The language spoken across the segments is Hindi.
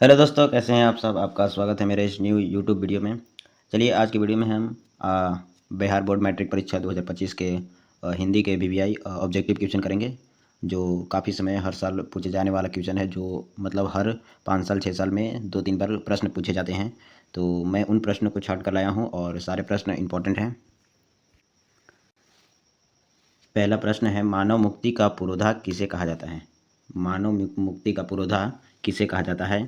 हेलो दोस्तों, कैसे हैं आप सब। आपका स्वागत है मेरे इस न्यू यूट्यूब वीडियो में। चलिए, आज की वीडियो में हम बिहार बोर्ड मैट्रिक परीक्षा 2025 के हिंदी के वीवीआई ऑब्जेक्टिव क्वेश्चन करेंगे, जो काफ़ी समय हर साल पूछे जाने वाला क्वेश्चन है, जो मतलब हर 5 साल 6 साल में 2-3 बार प्रश्न पूछे जाते हैं। तो मैं उन प्रश्नों को छाट कर लाया हूँ और सारे प्रश्न इंपॉर्टेंट हैं। पहला प्रश्न है, मानव मुक्ति का पुरोधा किसे कहा जाता है। मानव मुक्ति का पुरोधा किसे कहा जाता है।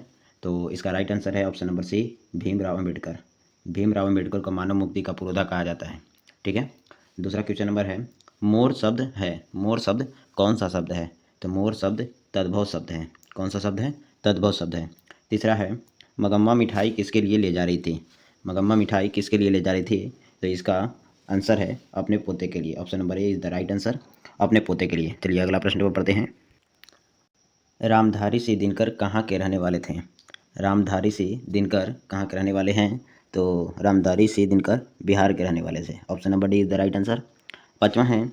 तो इसका राइट आंसर है option number C, Bhimrao Ambedkar. Bhimrao Ambedkar को मानव मुक्ति का पुरोधा कहा जाता है। ठीक है। दूसरा क्वेश्चन नंबर है, मोर शब्द है। मोर शब्द कौन सा शब्द है। तो मोर शब्द तद्भव शब्द है। कौन सा शब्द है। तद्भव शब्द है। तीसरा है, मगम्मा मिठाई किसके लिए ले जा रही थी। मगम्मा मिठाई किसके लिए ले जा रही थी। तो इसका आंसर है अपने पोते के लिए। Option number A is the right answer, अपने पोते के लिए। चलिए अगला प्रश्न को पढ़ते हैं। रामधारी सिंह दिनकर कहाँ के रहने वाले थे। रामधारी सिंह दिनकर कहाँ के रहने वाले हैं। तो रामधारी सिंह दिनकर बिहार के रहने वाले थे। Option number D is the right answer. पाँचवा है,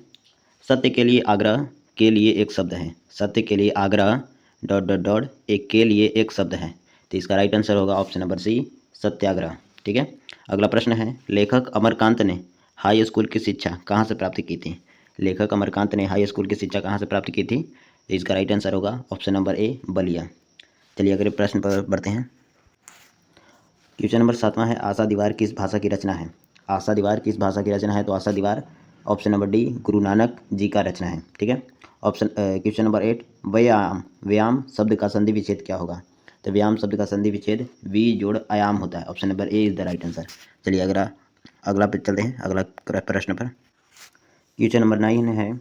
सत्य के लिए आग्रह के लिए एक शब्द है। सत्य के लिए आग्रह डॉट डॉट डॉट एक के लिए एक शब्द है। तो इसका राइट आंसर होगा ऑप्शन नंबर सी, सत्याग्रह। ठीक है। अगला प्रश्न है, लेखक अमरकांत ने हाई स्कूल की शिक्षा कहाँ से प्राप्त की थी। लेखक अमरकांत ने हाई स्कूल की शिक्षा कहाँ से प्राप्त की थी। तो इसका राइट आंसर होगा ऑप्शन नंबर ए, बलिया। चलिए अगले प्रश्न पर बढ़ते हैं। क्वेश्चन नंबर 7वां है, आशा दीवार किस भाषा की रचना है। आशा दीवार किस भाषा की रचना है। तो आशा दीवार option number D, Guru Nanak ji का रचना है। ठीक है। क्वेश्चन नंबर 8, व्यायाम। व्यायाम शब्द का संधि विच्छेद क्या होगा। तो व्यायाम शब्द का संधि विच्छेद वी जोड़ आयाम होता है। Option number A is the right answer. चलिए अगला अगला पे चलते हैं, अगला प्रश्न पर। क्वेश्चन नंबर 9 है,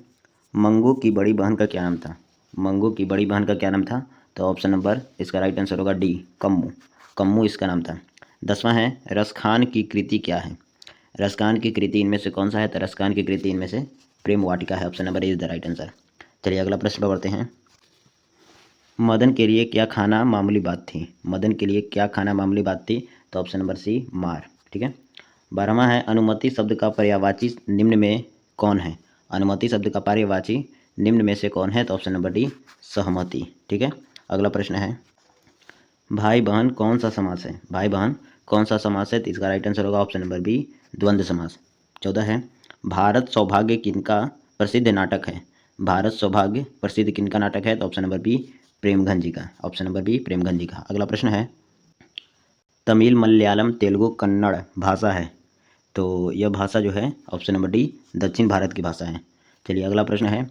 मंगू की बड़ी बहन का क्या नाम था। मंगू की बड़ी बहन का क्या नाम था। तो ऑप्शन नंबर इसका राइट आंसर होगा डी, कम्मू। कम्मू इसका नाम था। 10वां है, रसखान की कृति क्या है। रसखान की कृति इनमें से कौन सा है। तो रसखान की कृति इनमें से प्रेम वाटिका है। Option number is the right answer. चलिए अगला प्रश्न पर बढ़ते हैं। मदन के लिए क्या खाना मामूली बात थी। मदन के लिए क्या खाना मामूली बात थी। तो ऑप्शन नंबर सी, मार। ठीक है। 12वां है, अनुमति शब्द का पर्यायवाची निम्न में कौन है। अनुमति शब्द का पर्यायवाची निम्न में से कौन है। तो ऑप्शन नंबर डी, सहमति। ठीक है। अगला प्रश्न है, भाई बहन कौन सा समास है। भाई बहन कौन सा समास है। तो इसका राइट आंसर होगा ऑप्शन नंबर बी, द्वंद्व समास। 14 है, भारत सौभाग्य किनका प्रसिद्ध नाटक है। भारत सौभाग्य प्रसिद्ध किनका नाटक है। तो ऑप्शन नंबर बी, प्रेमगंज जी का। ऑप्शन नंबर बी, प्रेमगंज जी का। अगला प्रश्न है, तमिल मलयालम तेलुगु कन्नड़ भाषा है। तो यह भाषा जो है ऑप्शन नंबर डी, दक्षिण भारत की भाषा है। चलिए अगला प्रश्न है,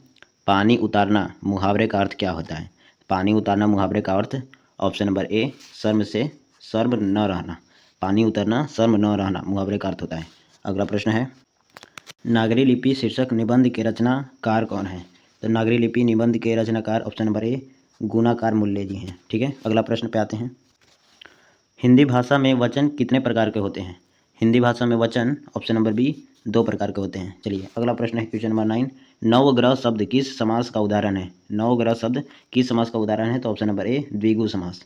पानी उतारना मुहावरे का अर्थ क्या होता है। पानी उतारना मुहावरे का अर्थ ऑप्शन नंबर ए, शर्म से शर्म न रहना। पानी उतरना शर्म न रहना मुहावरे का अर्थ होता है। अगला प्रश्न है, नागरी लिपि शीर्षक निबंध के रचनाकार कौन है। तो नागरी लिपि निबंध के रचनाकार ऑप्शन नंबर ए, गुणाकार मूल्य जी हैं। ठीक है। अगला प्रश्न पे आते हैं, हिंदी भाषा में वचन कितने प्रकार के होते हैं। हिंदी भाषा में वचन ऑप्शन नंबर बी, 2 प्रकार के होते हैं। चलिए अगला प्रश्न है, क्वेश्चन नंबर 9, नवग्रह शब्द किस समास का उदाहरण है। नवग्रह शब्द किस समास का उदाहरण है। तो ऑप्शन नंबर ए, द्विगु समास।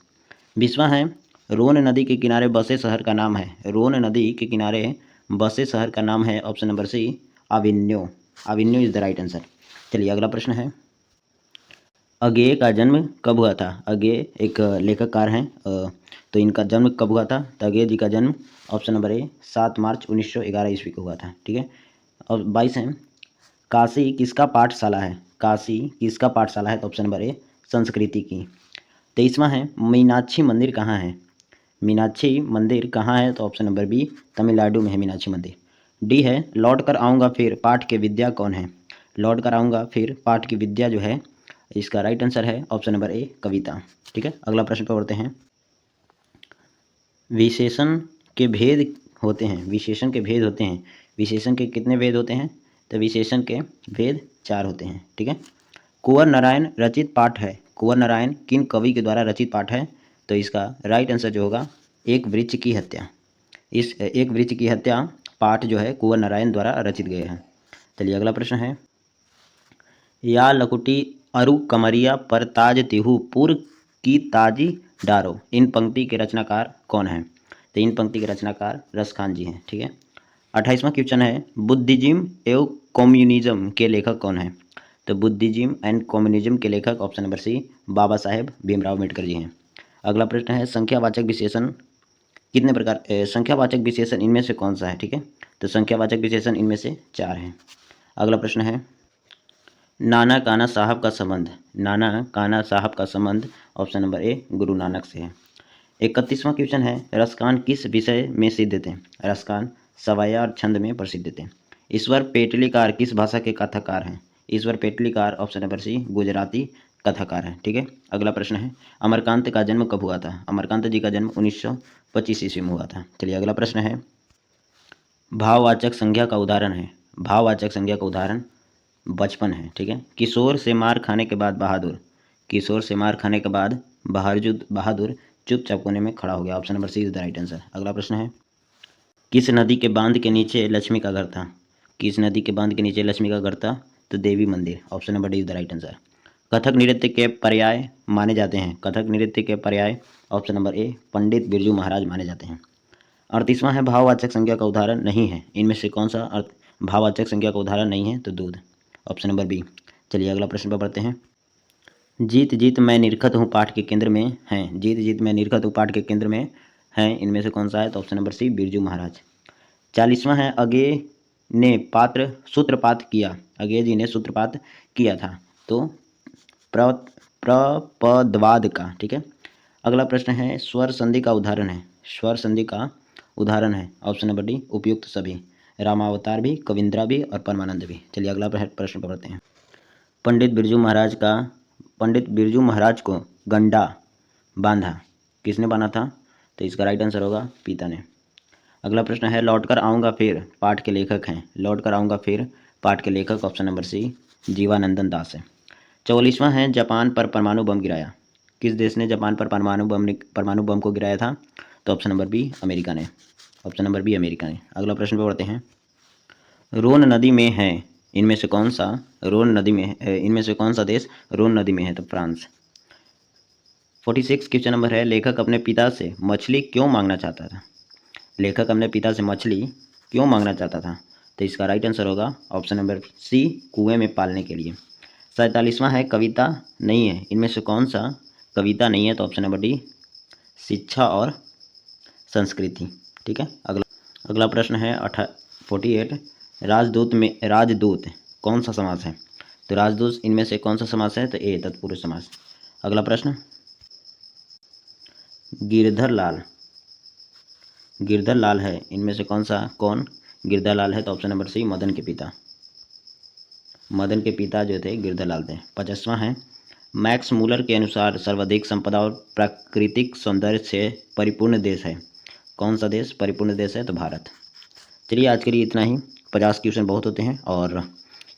20वां है, रोन नदी के किनारे बसे शहर का नाम है। रोन नदी के किनारे बसे शहर का नाम है। Option number C, Avignon. Avignon is the right answer. चलिए अगला प्रश्न है, अगेय का जन्म कब हुआ था। अगेय एक लेखककार हैं, तो इनका जन्म कब हुआ था। तो अगेय जी का जन्म ऑप्शन नंबर ए, 7 मार्च 1911 ईस्वी को हुआ था। ठीक है। और 22 है, काशी किसका पाठशाला है। काशी किसका पाठशाला है। तो ऑप्शन नंबर ए, संस्कृति की। 23वां है, मीनाक्षी मंदिर कहाँ है। मीनाक्षी मंदिर कहाँ है। तो ऑप्शन नंबर बी, तमिलनाडु में है मीनाक्षी मंदिर। डी है, लौट कर आऊँगा फिर पाठ के विद्या कौन है। लौट कर आऊँगा फिर पाठ की विद्या जो है, इसका राइट आंसर है ऑप्शन नंबर ए, कविता। ठीक है। अगला प्रश्न पर बढ़ते हैं, विशेषण के भेद होते हैं। विशेषण के भेद होते हैं। विशेषण के कितने भेद होते हैं। तो विशेषण के भेद 4 होते हैं। ठीक है। कुंवर नारायण रचित पाठ है। कुंवर नारायण किन कवि के द्वारा रचित पाठ है। तो इसका राइट आंसर जो होगा, एक वृक्ष की हत्या। इस एक वृक्ष की हत्या पाठ जो है कुंवर नारायण द्वारा रचित गए हैं। चलिए अगला प्रश्न है, या लकुटी अरु कमरिया पर ताज तिहु पुर की ताजी डारो, इन पंक्ति के रचनाकार कौन है। तो इन पंक्ति के रचनाकार रसखान जी हैं। ठीक है। 28वां क्वेश्चन है, बुद्धिज्म एवं कम्युनिज्म के लेखक कौन है। तो बुद्धिज्म एंड कम्युनिज्म के लेखक ऑप्शन नंबर सी, बाबा साहेब भीमराव अम्बेडकर जी हैं। अगला प्रश्न है संख्यावाचक विशेषण कितने प्रकार, संख्यावाचक विशेषण इनमें से कौन सा है, ठीक है। तो संख्यावाचक विशेषण इनमें से 4 हैं। अगला प्रश्न है नाना काना साहब का संबंध, नाना काना साहब का संबंध option number A Guru Nanak से है। 31वां क्वेश्चन है रसकान किस विषय में सिद्ध थे, रसकान सवाया और छंद में प्रसिद्ध थे। ईश्वर पेटलीकार किस भाषा के कथाकार हैं, ईश्वर पेटलीकार ऑप्शन नंबर सी गुजराती कथाकार है, ठीक है। अगला प्रश्न है अमरकांत का जन्म कब हुआ था, अमरकांत जी का जन्म 1925 ईस्वी में हुआ था। चलिए अगला प्रश्न है भाववाचक संज्ञा का उदाहरण है, भाववाचक संज्ञा का उदाहरण बचपन है, ठीक है। किशोर से मार खाने के बाद बहादुर, किशोर से मार खाने के बाद बहादुर चुपचाप कोने में खड़ा हो गया, option number C is the right answer. अगला प्रश्न है किस नदी के बांध के नीचे लक्ष्मी का घर था, किस नदी के बांध के नीचे लक्ष्मी का घर था, तो देवी मंदिर, option number D is the right answer. Kathak नृत्य के पर्याय माने जाते हैं, कथक नृत्य के पर्याय option number A Pandit Birju Maharaj माने जाते हैं। 38वां है भाववाचक संज्ञा का उदाहरण नहीं है, इनमें से कौन सा भाववाचक संज्ञा का उदाहरण नहीं है, तो दूध, ऑप्शन नंबर बी। चलिए अगला प्रश्न पर बढ़ते हैं जीत जीत मैं निरखत हूँ पाठ के केंद्र में हैं, जीत जीत मैं निरखत हूँ पाठ के केंद्र में हैं, इनमें से कौन सा है, तो ऑप्शन नंबर सी बिरजू महाराज। 40वां है अगे ने पात्र सूत्रपात किया, अगे जी ने सूत्रपात किया था, तो प्रपदवाद का, ठीक है। अगला प्रश्न है स्वर संधि का उदाहरण है, स्वर संधि का उदाहरण है ऑप्शन नंबर डी उपयुक्त सभी, रामावतार भी, कविंद्रा भी और परमानंद भी। चलिए अगला प्रश्न पढ़ते हैं पंडित बिरजू महाराज को गंडा बांधा किसने बांधा था, तो इसका राइट आंसर होगा पिता ने। अगला प्रश्न है लौटकर आऊँगा फिर पाठ के लेखक हैं, लौटकर आऊँगा फिर पाठ के लेखक ऑप्शन नंबर सी जीवानंदन दास है। 44वां है जापान पर परमाणु बम गिराया, किस देश ने जापान पर परमाणु बम को गिराया था, तो ऑप्शन नंबर बी अमेरिका ने, ऑप्शन नंबर बी अमेरिका ने। अगला प्रश्न पे बढ़ते हैं रोन नदी में है इनमें से कौन सा, रोन नदी में इनमें से कौन सा देश रोन नदी में है, तो फ्रांस। 46 क्वेश्चन नंबर है लेखक अपने पिता से मछली क्यों मांगना चाहता था, लेखक अपने पिता से मछली क्यों मांगना चाहता था, तो इसका राइट आंसर होगा ऑप्शन नंबर सी कुएं में पालने के लिए। 47वां है कविता नहीं है इनमें से कौन सा कविता नहीं है, तो ऑप्शन नंबर डी शिक्षा और संस्कृति, ठीक है। अगला प्रश्न है 48 राजदूत कौन सा समास है, तो राजदूत इनमें से कौन सा समास है, तो ए तत्पुरुष समास। अगला प्रश्न गिरधर लाल है इनमें से कौन गिरधर लाल है, तो ऑप्शन नंबर सी मदन के पिता जो थे गिरधर लाल थे। 50वां है मैक्स मूलर के अनुसार सर्वाधिक संपदा और प्राकृतिक सौंदर्य से परिपूर्ण देश है, कौन सा देश परिपूर्ण देश है, तो भारत। चलिए आज के लिए इतना ही, 50 क्वेश्चन बहुत होते हैं और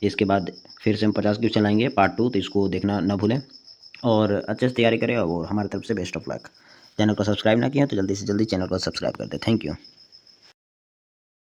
इसके बाद फिर से हम 50 क्वेश्चन लाएंगे पार्ट 2, तो इसको देखना ना भूलें और अच्छे से तैयारी करें और हमारी तरफ से बेस्ट ऑफ लक। चैनल को सब्सक्राइब ना किया तो जल्दी से जल्दी चैनल को सब्सक्राइब कर दें। Thank you.